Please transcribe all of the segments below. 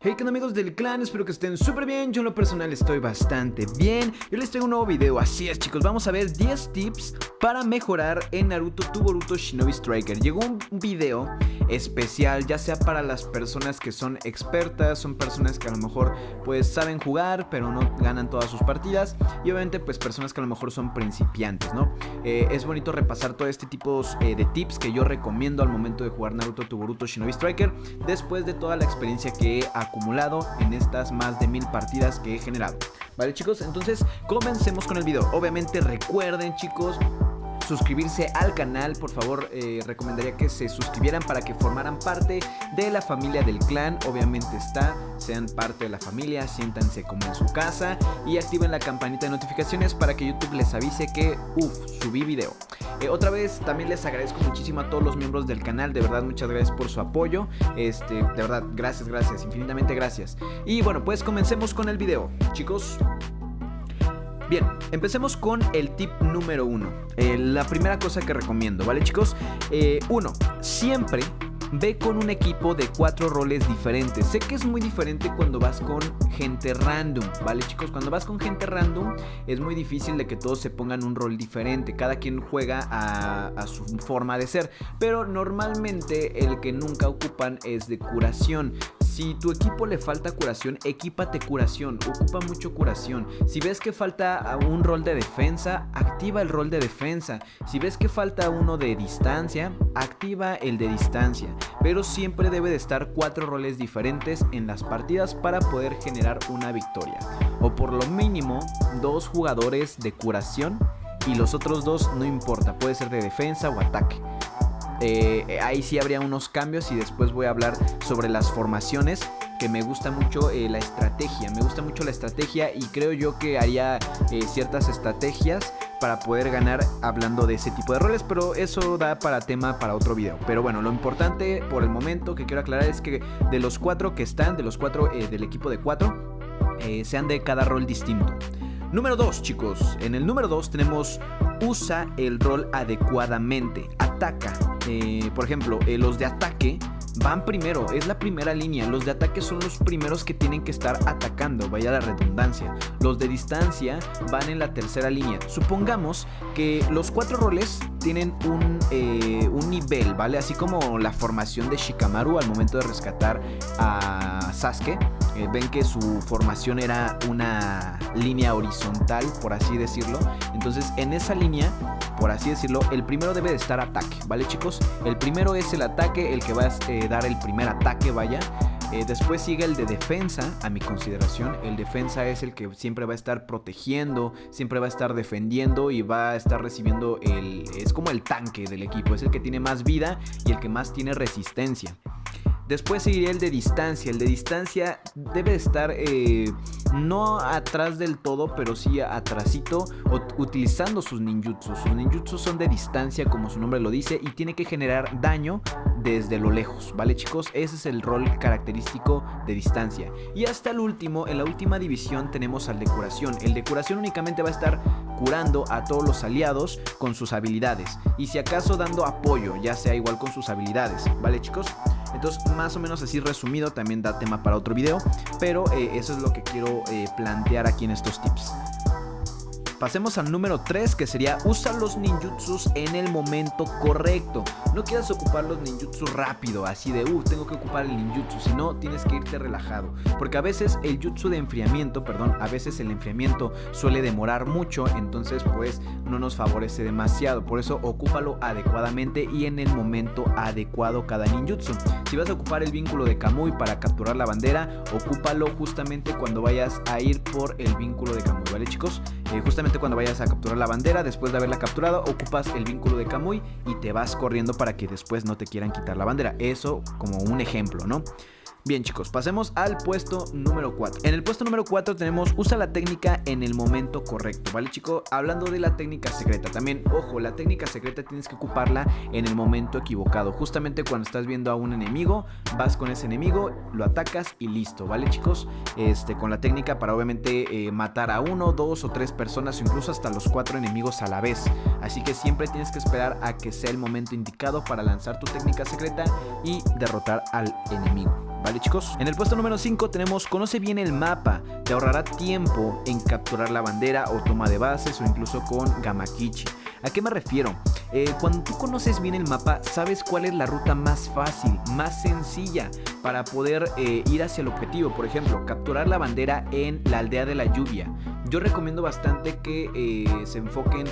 Hey, ¿qué onda amigos del clan? Espero que estén súper bien. Yo en lo personal estoy bastante bien. Yo les traigo un nuevo video, así es chicos. Vamos a ver 10 tips para mejorar en Naruto to Boruto Shinobi Striker. Llegó un video especial, ya sea para las personas que son expertas, son personas que a lo mejor pues saben jugar pero no ganan todas sus partidas, y obviamente pues personas que a lo mejor son principiantes, ¿no? Es bonito repasar todo este tipo de tips que yo recomiendo al momento de jugar Naruto to Boruto Shinobi Striker, después de toda la experiencia que he acumulado en estas más de 1000 partidas que he generado. Vale chicos, entonces comencemos con el video. Obviamente recuerden chicos suscribirse al canal, por favor. Recomendaría que se suscribieran para que formaran parte de la familia del clan. Obviamente sean parte de la familia, siéntanse como en su casa y activen la campanita de notificaciones para que YouTube les avise que subí video. Otra vez también les agradezco muchísimo a todos los miembros del canal, de verdad muchas gracias por su apoyo, de verdad gracias, infinitamente gracias. Y bueno, pues comencemos con el video, chicos. Bien, empecemos con el tip número 1. La primera cosa que recomiendo, ¿vale chicos? Siempre ve con un equipo de 4 roles diferentes. Sé que es muy diferente cuando vas con gente random, ¿vale chicos? Cuando vas con gente random es muy difícil de que todos se pongan un rol diferente. Cada quien juega a su forma de ser, pero normalmente el que nunca ocupan es de curación. Si tu equipo le falta curación, equípate curación, ocupa mucho curación. Si ves que falta un rol de defensa, activa el rol de defensa. Si ves que falta uno de distancia, activa el de distancia. Pero siempre debe de estar 4 roles diferentes en las partidas para poder generar una victoria. O por lo mínimo 2 jugadores de curación y los otros 2 no importa, puede ser de defensa o ataque. Ahí sí habría unos cambios y después voy a hablar sobre las formaciones, que me gusta mucho la estrategia. Me gusta mucho la estrategia y creo yo que haría ciertas estrategias para poder ganar hablando de ese tipo de roles, pero eso da tema para otro video. Pero bueno, lo importante por el momento que quiero aclarar es que de los 4 que están, de los 4 del equipo de 4, sean de cada rol distinto. Número 2 chicos, en el número 2 tenemos usa el rol adecuadamente, ataca. Por ejemplo, los de ataque van primero, es la primera línea. Los de ataque son los primeros que tienen que estar atacando, vaya la redundancia. Los de distancia van en la tercera línea. Supongamos que los 4 roles tienen un nivel, ¿vale? Así como la formación de Shikamaru al momento de rescatar a Sasuke. Ven que su formación era una línea horizontal, por así decirlo. Entonces en esa línea, por así decirlo, el primero debe de estar ataque, ¿vale chicos? El primero es el ataque, el que va a dar el primer ataque, vaya. Después sigue el de defensa, a mi consideración. El defensa es el que siempre va a estar protegiendo, siempre va a estar defendiendo y va a estar recibiendo es como el tanque del equipo, es el que tiene más vida y el que más tiene resistencia. Después seguiría el de distancia. El de distancia debe estar no atrás del todo, pero sí atrasito, utilizando sus ninjutsus. Sus ninjutsus son de distancia, como su nombre lo dice, y tiene que generar daño desde lo lejos, ¿vale chicos? Ese es el rol característico de distancia. Y hasta el último, en la última división tenemos al de curación. El de curación únicamente va a estar curando a todos los aliados con sus habilidades, y si acaso dando apoyo, ya sea igual con sus habilidades, ¿vale chicos? Entonces más o menos así resumido, también da tema para otro video, pero eso es lo que quiero plantear aquí en estos tips. Pasemos al número 3, que sería usa los ninjutsus en el momento correcto. No quieras ocupar los ninjutsus rápido, así de tengo que ocupar el ninjutsu, sino tienes que irte relajado, porque a veces el jutsu de enfriamiento, a veces el enfriamiento suele demorar mucho, entonces pues no nos favorece demasiado. Por eso ocúpalo adecuadamente y en el momento adecuado cada ninjutsu. Si vas a ocupar el vínculo de Kamui para capturar la bandera, ocúpalo justamente cuando vayas a ir por el vínculo de Kamui, ¿vale chicos? Justamente cuando vayas a capturar la bandera, después de haberla capturado, ocupas el vínculo de Kamui y te vas corriendo para que después no te quieran quitar la bandera. Eso como un ejemplo, ¿no? Bien chicos, pasemos al puesto número 4. En el puesto número 4 tenemos usa la técnica en el momento correcto, ¿vale chicos? Hablando de la técnica secreta, también, ojo, la técnica secreta tienes que ocuparla en el momento equivocado. Justamente cuando estás viendo a un enemigo, vas con ese enemigo, lo atacas y listo, ¿vale chicos? Con la técnica para obviamente matar a 1, 2 o 3 personas o incluso hasta los 4 enemigos a la vez. Así que siempre tienes que esperar a que sea el momento indicado para lanzar tu técnica secreta y derrotar al enemigo. ¿vale chicos? En el puesto número 5 tenemos conoce bien el mapa, te ahorrará tiempo en capturar la bandera o toma de bases o incluso con Gamakichi. ¿A qué me refiero? Cuando tú conoces bien el mapa, sabes cuál es la ruta más fácil, más sencilla para poder ir hacia el objetivo. Por ejemplo, capturar la bandera en la aldea de la lluvia. Yo recomiendo bastante que se enfoquen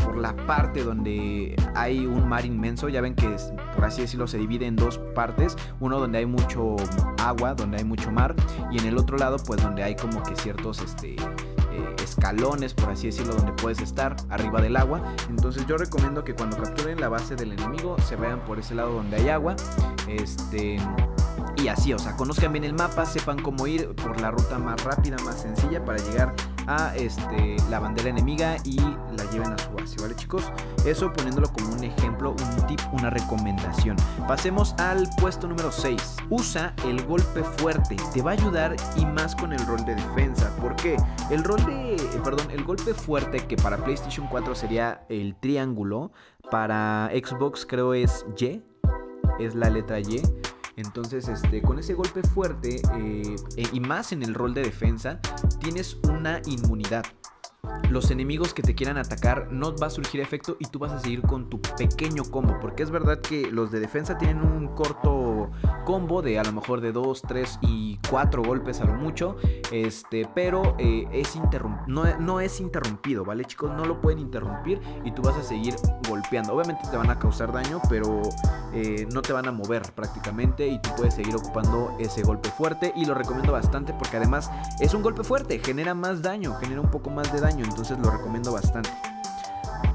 por la parte donde hay un mar inmenso. Ya ven que, por así decirlo, se divide en dos partes. Uno donde hay mucho agua, donde hay mucho mar, y en el otro lado pues donde hay como que ciertos escalones, por así decirlo, donde puedes estar arriba del agua. Entonces yo recomiendo que cuando capturen la base del enemigo se vayan por ese lado donde hay agua, y así, o sea, conozcan bien el mapa, sepan cómo ir por la ruta más rápida, más sencilla para llegar a la bandera enemiga y la lleven a su base, ¿vale chicos? Eso poniéndolo como un ejemplo, un tip, una recomendación. Pasemos al puesto número 6. Usa el golpe fuerte, te va a ayudar y más con el rol de defensa. ¿Por qué? El golpe fuerte, que para PlayStation 4 sería el triángulo, para Xbox creo es Y, es la letra Y. Entonces con ese golpe fuerte y más en el rol de defensa, tienes una inmunidad. Los enemigos que te quieran atacar no va a surgir efecto y tú vas a seguir con tu pequeño combo, porque es verdad que los de defensa tienen un corto combo de a lo mejor de 2, 3 y 4 golpes a lo mucho, pero no es interrumpido, ¿vale chicos? No lo pueden interrumpir y tú vas a seguir golpeando. Obviamente te van a causar daño, pero no te van a mover prácticamente y tú puedes seguir ocupando ese golpe fuerte, y lo recomiendo bastante porque además es un golpe fuerte, genera más daño, genera un poco más de daño, entonces lo recomiendo bastante.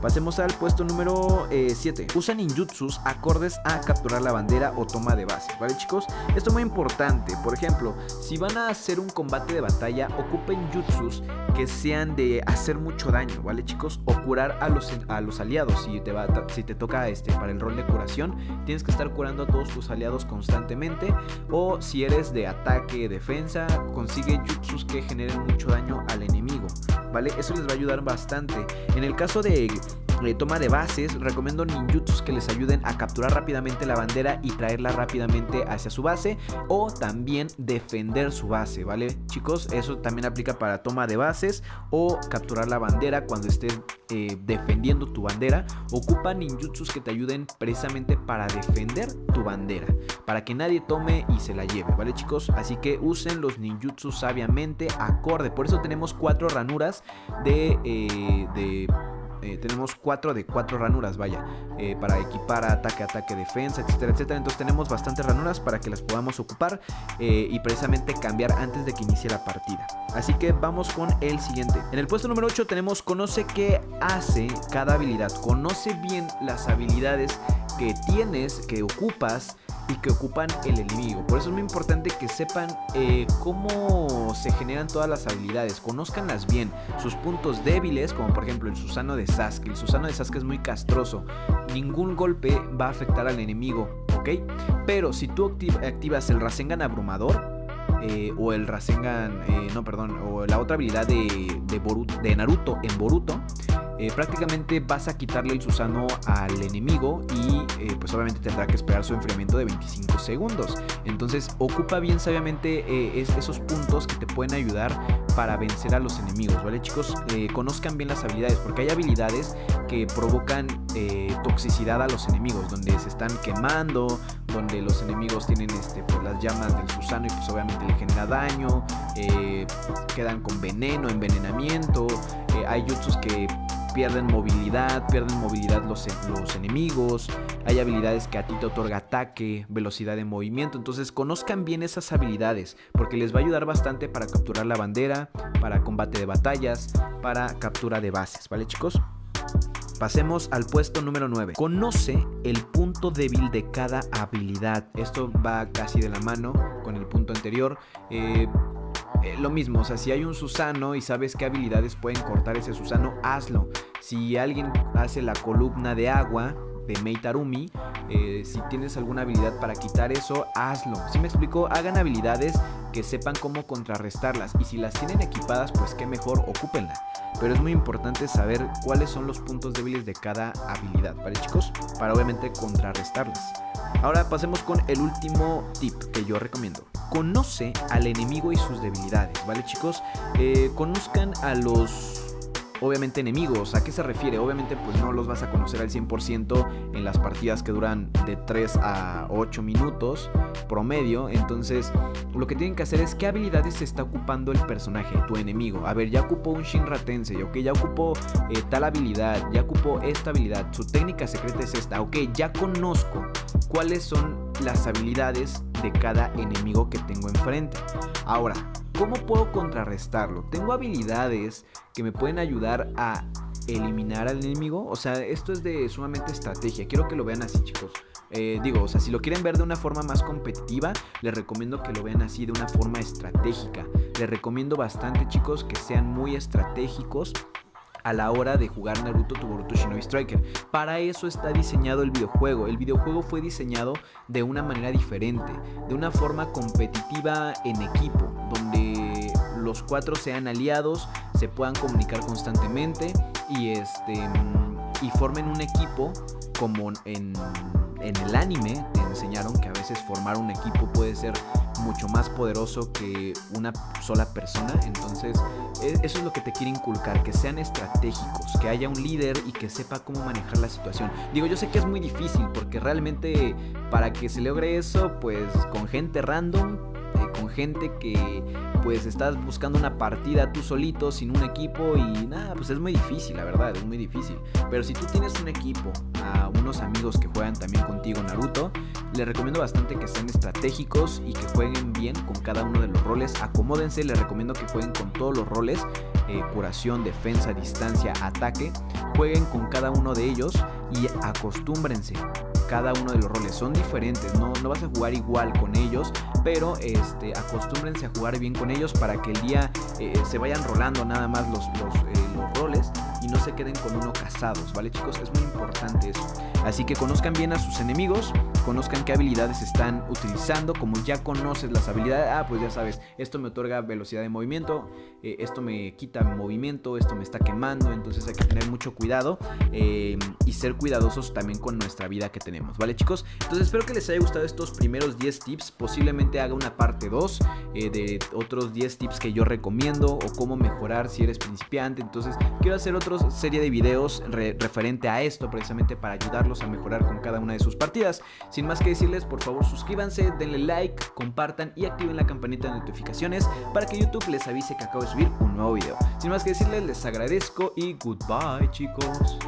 Pasemos al puesto número 7. Usa ninjutsus acordes a capturar la bandera o toma de base, ¿vale chicos? Esto es muy importante. Por ejemplo, si van a hacer un combate de batalla, ocupen jutsus que sean de hacer mucho daño, ¿vale chicos? O curar a los aliados. Si te toca para el rol de curación, tienes que estar curando a todos tus aliados constantemente. O si eres de ataque, defensa, consigue jutsus que generen mucho daño al enemigo, ¿vale? Eso les va a ayudar bastante. En el caso de toma de bases, recomiendo ninjutsus que les ayuden a capturar rápidamente la bandera y traerla rápidamente hacia su base, o también defender su base, ¿vale chicos? Eso también aplica para toma de bases o capturar la bandera cuando estés defendiendo tu bandera. Ocupa ninjutsus que te ayuden precisamente para defender tu bandera, para que nadie tome y se la lleve, ¿vale chicos? Así que usen los ninjutsus sabiamente, acorde. Por eso tenemos 4 ranuras tenemos 4 de 4 ranuras, vaya, para equipar ataque, defensa, etcétera, etcétera. Entonces tenemos bastantes ranuras para que las podamos ocupar y precisamente cambiar antes de que inicie la partida. Así que vamos con el siguiente. En el puesto número 8 tenemos conoce qué hace cada habilidad. Conoce bien las habilidades que tienes, que ocupas y que ocupan el enemigo. Por eso es muy importante que sepan cómo se generan todas las habilidades, conózcanlas bien, sus puntos débiles, como por ejemplo el Susano de Sasuke. El Susano de Sasuke es muy castroso, ningún golpe va a afectar al enemigo, ¿ok? Pero si tú activas el Rasengan abrumador, o el Rasengan, o la otra habilidad de Naruto en Boruto, prácticamente vas a quitarle el Susano al enemigo y pues obviamente tendrá que esperar su enfriamiento de 25 segundos. Entonces ocupa bien sabiamente esos puntos que te pueden ayudar para vencer a los enemigos, ¿vale chicos? Conozcan bien las habilidades, porque hay habilidades que provocan toxicidad a los enemigos, donde se están quemando, donde los enemigos tienen pues las llamas del Susano y pues obviamente le genera daño, quedan con veneno, envenenamiento. Hay jutsus que pierden movilidad los enemigos. Hay habilidades que a ti te otorga ataque, velocidad de movimiento. Entonces conozcan bien esas habilidades, porque les va a ayudar bastante para capturar la bandera, para combate de batallas, para captura de bases, ¿vale chicos? Pasemos al puesto número 9. Conoce el punto débil de cada habilidad. Esto va casi de la mano con el punto anterior. Lo mismo, o sea, si hay un Susano y sabes qué habilidades pueden cortar ese Susano, hazlo. Si alguien hace la columna de agua de Meitarumi, si tienes alguna habilidad para quitar eso, hazlo. ¿Sí me explico? Hagan habilidades que sepan cómo contrarrestarlas, y si las tienen equipadas, pues qué mejor, ocúpenla. Pero es muy importante saber cuáles son los puntos débiles de cada habilidad, ¿vale chicos? Para obviamente contrarrestarlas. Ahora pasemos con el último tip que yo recomiendo. Conoce al enemigo y sus debilidades, ¿vale, chicos? Conozcan a los... obviamente enemigos. ¿A qué se refiere? Obviamente pues no los vas a conocer al 100% en las partidas que duran de 3 a 8 minutos promedio. Entonces lo que tienen que hacer es qué habilidades se está ocupando el personaje, tu enemigo. A ver, ya ocupó un Shinra Tensei, ok, ya ocupó tal habilidad, ya ocupó esta habilidad, su técnica secreta es esta, ok, ya conozco cuáles son las habilidades de cada enemigo que tengo enfrente. Ahora, ¿cómo puedo contrarrestarlo? Tengo habilidades que me pueden ayudar a eliminar al enemigo. O sea, esto es de sumamente estrategia. Quiero que lo vean así, chicos. O sea, si lo quieren ver de una forma más competitiva, les recomiendo que lo vean así, de una forma estratégica. Les recomiendo bastante, chicos, que sean muy estratégicos a la hora de jugar Naruto to Boruto Shinobi Striker. Para eso está diseñado el videojuego. El videojuego fue diseñado de una manera diferente, de una forma competitiva en equipo, donde los 4 sean aliados, se puedan comunicar constantemente y formen un equipo como en el anime te enseñaron que a veces formar un equipo puede ser mucho más poderoso que una sola persona. Entonces eso es lo que te quiere inculcar, que sean estratégicos, que haya un líder y que sepa cómo manejar la situación. Digo, yo sé que es muy difícil porque realmente para que se logre eso, pues con gente random, con gente que pues estás buscando una partida tú solito sin un equipo y nada, pues es muy difícil, la verdad, es muy difícil. Pero si tú tienes un equipo, a unos amigos que juegan también contigo Naruto, les recomiendo bastante que sean estratégicos y que jueguen bien con cada uno de los roles. Acomódense, les recomiendo que jueguen con todos los roles, curación, defensa, distancia, ataque. Jueguen con cada uno de ellos y acostúmbrense. Cada uno de los roles son diferentes, no vas a jugar igual con ellos, pero acostúmbrense a jugar bien con ellos para que el día se vayan rolando nada más los roles y no se queden con uno casados, ¿vale, chicos? Es muy importante eso. Así que conozcan bien a sus enemigos, conozcan qué habilidades están utilizando. Como ya conoces las habilidades, pues ya sabes, esto me otorga velocidad de movimiento, esto me quita movimiento, esto me está quemando. Entonces hay que tener mucho cuidado y ser cuidadosos también con nuestra vida que tenemos, ¿vale, chicos? Entonces espero que les haya gustado estos primeros 10 tips. Posiblemente haga una parte 2 de otros 10 tips que yo recomiendo o cómo mejorar si eres principiante. Entonces quiero hacer otra serie de videos referente a esto, precisamente para ayudarlos a mejorar con cada una de sus partidas. Sin más que decirles, por favor suscríbanse, denle like, compartan y activen la campanita de notificaciones para que YouTube les avise que acabo de subir un nuevo video. Sin más que decirles, les agradezco y goodbye, chicos.